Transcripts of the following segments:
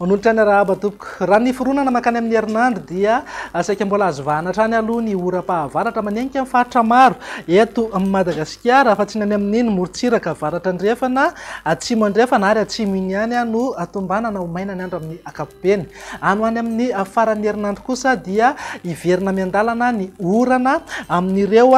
Onolotra ny arahaba tompoko raha ny foronana makany amin'ny herinandro dia saika mbola azo vanatra any aloha ny oram-pahavaratra manenika amin'ny faritra maro eto Madagasikara fa tsy ny any amin'iny morontsiraka varatra andrefana atsimo andrefana ary atsimo iny ihany no atombanana ho maina ny andro amin'ny ankapobeny. Any ho any amin'ny faran'ny herinandro kosa dia iverina miandalana ny orana amin'ireo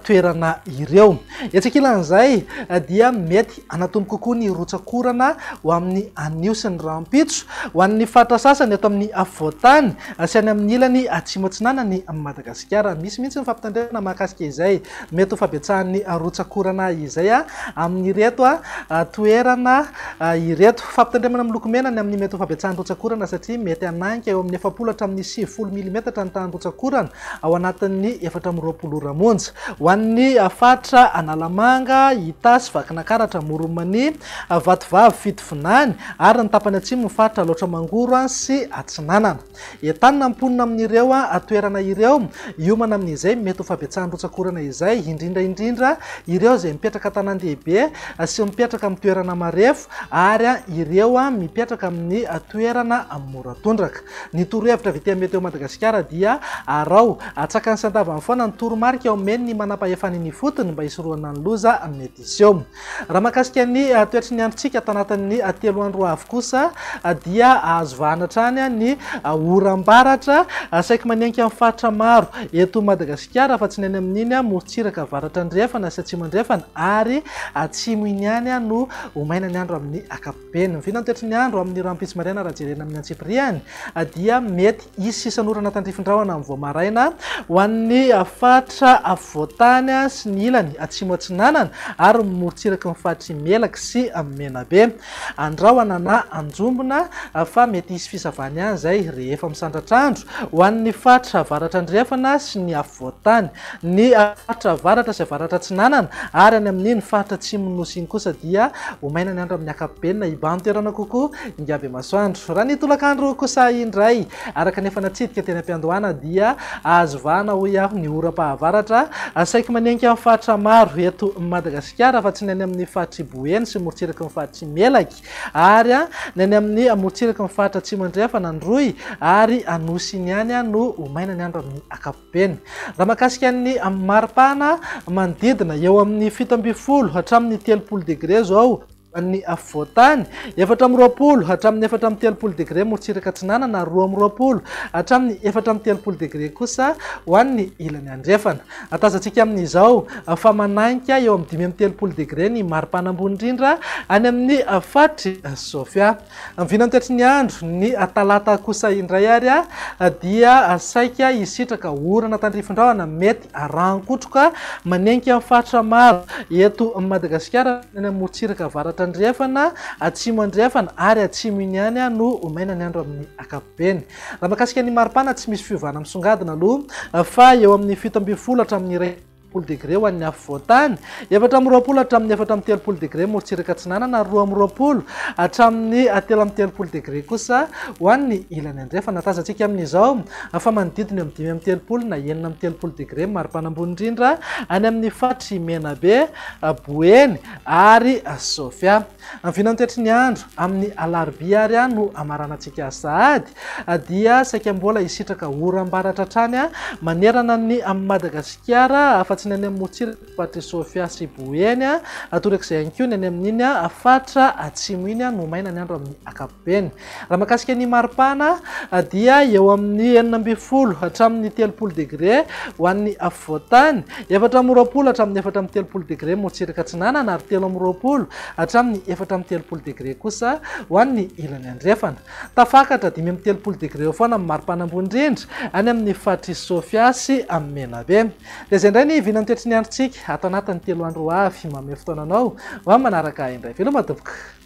toerana ireo. Etsakilan'izay dia mety anatombo kokoa ny rotsakorana ho amin'ny anio sy ny rampitso ho an'ny faritra sasany eto amin'ny afovoantany sy any amin'ny ilany atsimo atsinanany Madagasikara. Misy mihitsy ny fampitandrena mahakasika izay mety ho fabetsahan'ny rotsakorana izay amin'ireto toerana ireto. Fampitandremana amin'ny lokomena ny amin'ny mety ho fabetsahan'ny rotsakorana satria mety hananika eo amin'ny 7 hatramin'ny 90 milimetatra ny tahan'ny rotsakorana ao anatin'ny 420 ramonja. Ho an'ny faritra Analamanga, Itasy, Vakinankaratra, Moromania, Vatovavy, Fitovinany ary ny tapany atsimo ny faritra Loatramangoro sy Atsinanana. Entanina amponina amin'ireo toerana ireo iomana amin'izay mety ho fabetsahan'ny rotsakorana izay indrindra ireo izay mipetraka tanàn-dehibe sy mipetraka amin'ny toerana marefo ary ireo mipetraka amin'ny toerana moratondraka. Ny torohevitra avy ety mety eo Madagasikara dia arao atsakany sandavan'ny foana ny toromarika omeny ny manam-pahefany ny fotony mba hisorohana ny loza mety iseho. Raha mahakasika ny toetry ny androntsika tanatin'ny 3 andro avy kosa dia azo vanatra any ny oram-baratra saika manenika amin'ny faritra maro eto Madagasikara fa tsy ny any amin'iny morontsiraka varatra andrefana sy atsimo andrefana ary atsimo iny ihany no ho maina ny andro amin'ny ankapobeny. Mivina ny toetry ny andro amin'ny rampitso maraina raha jerena amin'ny antsipriany dia mety isy sisan'orana tandrifindrahona amin'ny voamaraina ho an'ny faritra afovoantany sy ny ilany atsimo atsinanana ary morontsiraka ny faritry Melaky sy Menabe. Andrahona na anjombona fa mety isy fisavany ihany zay rehefa misandratra andro ho an'ny faritra varatra andrefana sy ny afovoantany. Ny faritra varatra sy varatra atsinanana ary any amin'iny faritra atsimo nosy iny kosa dia ho maina ny andro amin'ny ankapobeny na ibahan'ny toerana kokoa ingaby masoandro. Raha ny tolakandro kosa indray araka nefa natsidika teny am-piandohana dia azo vahana ho iaho ny oram-pahavaratra saika manenika amin'ny faritra maro eto Madagasikara fa tsy ny any amin'ny faritry Boeny sy morontsiraka ny faritry Melaky ary ny any amin'ny morontsiraka ny faritra atsimo andrefana Androy ary anosy iny ihany no ho maina ny andro amin'ny ankapobeny. Raha mahakasika ny maripana manodidina eo amin'ny 17 hatramin'ny 30 degré zao ny afovoantany, 420 hatramin'ny 430 degré morontsiraka atsinanana, 220 hatramin'ny 430 degré kosa ho an'ny ilany andrefana. Atazantsika amin'izao fa mananika eo amin'ny 530 degré ny maripana ambony indrindra any amin'ny faritry Sofia. Mivina ny toetry ny andro ny talata kosa indray ary dia saika hisitraka orana tandrifindrahona mety rankotroka manenika amin'ny faritra maro eto Madagasikara ny morontsiraka varatra andrefana, atsimo andrefana ary atsimo iny ihany no ho maina ny andro amin'ny ankapobeny. Raha mahakasika ny maripana tsy misy fiovana misongadina aloha fa eo amin'ny 17 hatramin'ny 10 degré ho an'ny afovoantany, 420 hatramin'ny 430 degré morontsiraka atsinanana, 220 hatramin'ny 330 degré kosa ho an'ny ilany andrefana. Tazantsika amin'izao fa manodidina eo amin'ny 530 na 930 degré maripana ambony indrindra any amin'ny faritry Menabe, Boeny ary Sofia. Mivina ny toetry ny andro amin'ny alarobia ary no amaranantsika sahady dia saika mbola hisitraka oram-baratra hatrany manerana ny Madagasikara fa tsy ny any amin'ny morontsiraka faritry Sofia sy Boeny torak'izay ihany koa ny any amin'iny faritra atsimo iny no maina ny andro amin'ny ankapobeny. Raha mahakasika ny maripana dia eo amin'ny 40 hatramin'ny 30 degré ho an'ny afovoantany, 420 hatramin'ny 430 degré morontsiraka atsinanana ary 320 hatramin'ny 430 degré kosa ho an'ny ilany andrefana. Tafakatra 530 degré eo foana amin'ny maripana ambony indrindra any amin'ny faritry Sofia sy Menabe. Dia izay indray ny vinany toetry ny androntsika ato anatin'ny 3 andro avy. Manome fotoananao ho amin'ny manaraka indray. Veloma tompoko.